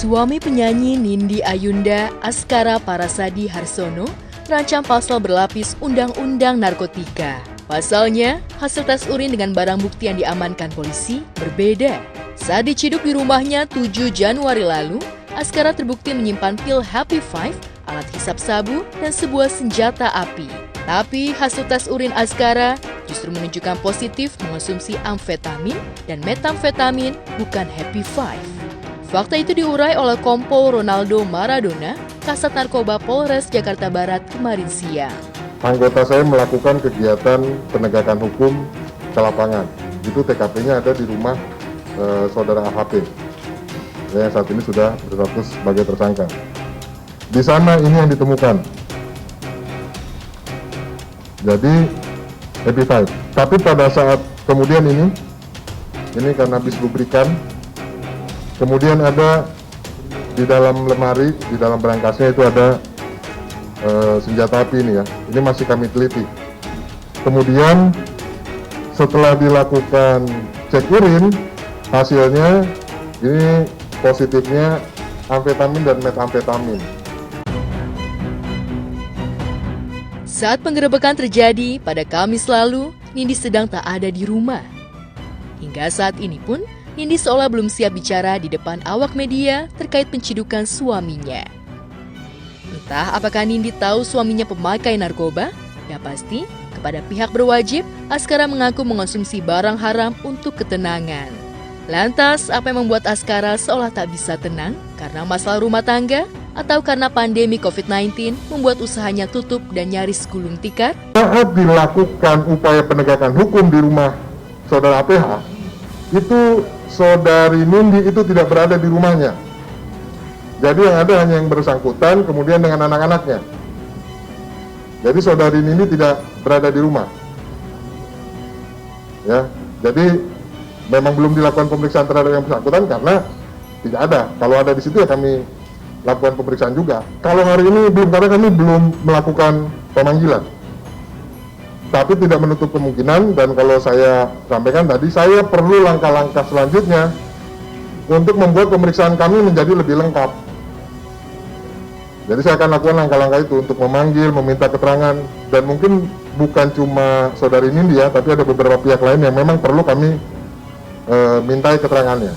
Suami penyanyi Nindi Ayunda, Askara Parasadi Harsono, terancam pasal berlapis Undang-Undang Narkotika. Pasalnya, hasil tes urin dengan barang bukti yang diamankan polisi berbeda. Saat diciduk di rumahnya 7 Januari lalu, Askara terbukti menyimpan pil Happy Five, alat hisap sabu, dan sebuah senjata api. Tapi hasil tes urin Askara justru menunjukkan positif mengonsumsi amfetamin dan metamfetamin, bukan Happy Five. Fakta itu diurai oleh Kompol Ronaldo Maradona, Kasat Narkoba Polres Jakarta Barat kemarin siang. Anggota saya melakukan kegiatan penegakan hukum ke lapangan. Itu TKP-nya ada di rumah saudara AHP. Yang saat ini sudah berstatus sebagai tersangka. Di sana ini yang ditemukan. Jadi Happy Five. Tapi pada saat kemudian ini karena habis lubrikan. Kemudian ada di dalam lemari, di dalam berangkasnya itu ada senjata api ini ya. Ini masih kami teliti. Kemudian setelah dilakukan cek urin, hasilnya ini positifnya amfetamin dan metamfetamin. Saat penggerebekan terjadi pada Kamis lalu, Nindi sedang tak ada di rumah. Hingga saat ini pun, Nindi seolah belum siap bicara di depan awak media terkait pencidukan suaminya. Entah apakah Nindi tahu suaminya pemakai narkoba? Ya pasti, kepada pihak berwajib, Askara mengaku mengonsumsi barang haram untuk ketenangan. Lantas, apa yang membuat Askara seolah tak bisa tenang? Karena masalah rumah tangga? Atau karena pandemi COVID-19 membuat usahanya tutup dan nyaris gulung tikar? Saat dilakukan upaya penegakan hukum di rumah saudara APH, itu saudari Nindi itu tidak berada di rumahnya. Jadi yang ada hanya yang bersangkutan, kemudian dengan anak-anaknya. Jadi saudari Nindi tidak berada di rumah. Ya, jadi memang belum dilakukan pemeriksaan terhadap yang bersangkutan karena tidak ada. Kalau ada di situ ya kami lakukan pemeriksaan juga. Kalau hari ini belum, karena kami belum melakukan pemanggilan. Tapi tidak menutup kemungkinan, dan kalau saya sampaikan tadi, saya perlu langkah-langkah selanjutnya untuk membuat pemeriksaan kami menjadi lebih lengkap. Jadi saya akan lakukan langkah-langkah itu untuk memanggil, meminta keterangan, dan mungkin bukan cuma saudari Nindi ya, tapi ada beberapa pihak lain yang memang perlu kami mintai keterangannya.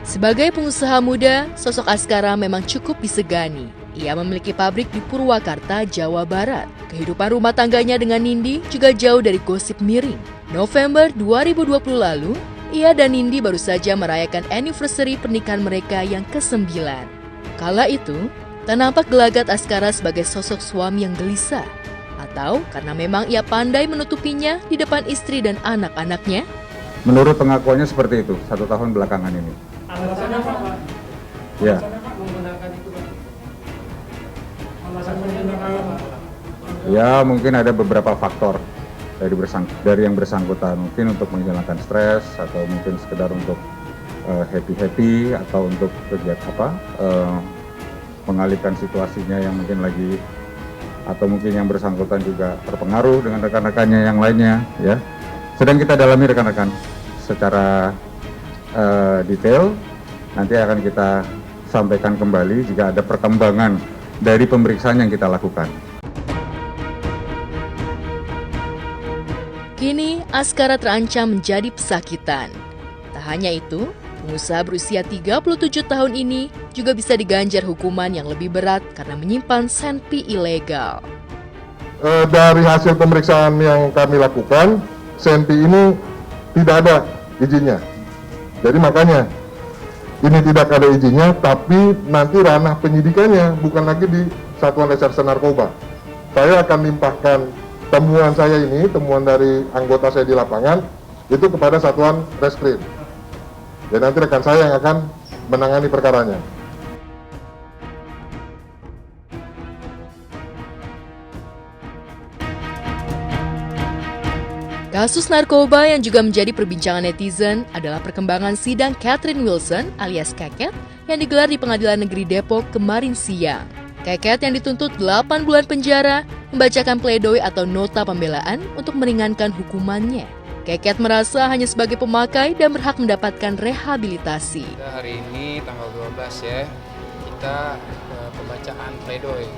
Sebagai pengusaha muda, sosok Askara memang cukup disegani. Ia memiliki pabrik di Purwakarta, Jawa Barat. Kehidupan rumah tangganya dengan Nindi juga jauh dari gosip miring. November 2020 lalu, ia dan Nindi baru saja merayakan anniversary pernikahan mereka yang ke-9. Kala itu, tak nampak gelagat Askara sebagai sosok suami yang gelisah. Atau karena memang ia pandai menutupinya di depan istri dan anak-anaknya? Menurut pengakuannya seperti itu, 1 tahun belakangan ini. Alasannya apa, Pak? Ya. Alasannya Pak menggunakan itu, Pak? Alasan menggunakan apa? Ya, mungkin ada beberapa faktor dari yang bersangkutan. Mungkin untuk menghilangkan stres, atau mungkin sekedar untuk happy-happy, atau untuk kegiatan mengalihkan situasinya yang mungkin lagi, atau mungkin yang bersangkutan juga terpengaruh dengan rekan-rekannya yang lainnya. Ya, sedang kita dalami rekan-rekan secara detail. Nanti akan kita sampaikan kembali jika ada perkembangan dari pemeriksaan yang kita lakukan. Kini, Askara terancam menjadi pesakitan. Tak hanya itu, pengusaha berusia 37 tahun ini juga bisa diganjar hukuman yang lebih berat karena menyimpan senpi ilegal. Dari hasil pemeriksaan yang kami lakukan, senpi ini tidak ada izinnya. Jadi makanya ini tidak ada izinnya, tapi nanti ranah penyidikannya bukan lagi di Satuan Reserse Narkoba. Saya akan limpahkan temuan saya ini, temuan dari anggota saya di lapangan, itu kepada Satuan Reskrim. Dan nanti rekan saya yang akan menangani perkaranya. Kasus narkoba yang juga menjadi perbincangan netizen adalah perkembangan sidang Catherine Wilson alias Keket yang digelar di Pengadilan Negeri Depok kemarin siang. Keket yang dituntut 8 bulan penjara membacakan pledoi atau nota pembelaan untuk meringankan hukumannya. Keket merasa hanya sebagai pemakai dan berhak mendapatkan rehabilitasi. Hari ini tanggal 12 ya, kita pembacaan pledoi,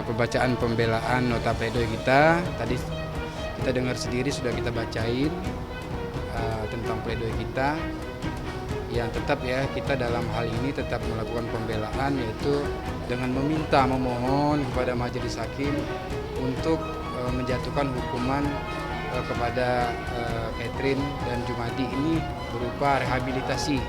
pembacaan pembelaan nota pledoi kita. Tadi kita dengar sendiri sudah kita bacain tentang pledoi kita. Yang tetap ya, kita dalam hal ini tetap melakukan pembelaan, yaitu dengan memohon kepada majelis hakim untuk menjatuhkan hukuman kepada Catherine dan Jumadi ini berupa rehabilitasi.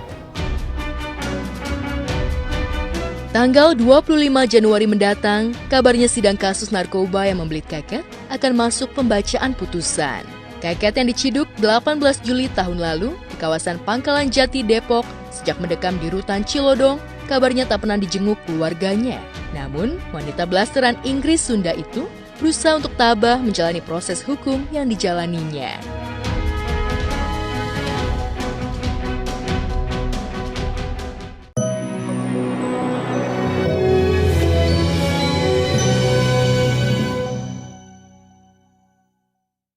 Tanggal 25 Januari mendatang, kabarnya sidang kasus narkoba yang membelit Keket akan masuk pembacaan putusan. Keket yang diciduk 18 Juli tahun lalu di kawasan Pangkalan Jati, Depok, sejak mendekam di rutan Cilodong, kabarnya tak pernah dijenguk keluarganya. Namun, wanita blasteran Inggris Sunda itu berusaha untuk tabah menjalani proses hukum yang dijalaninya.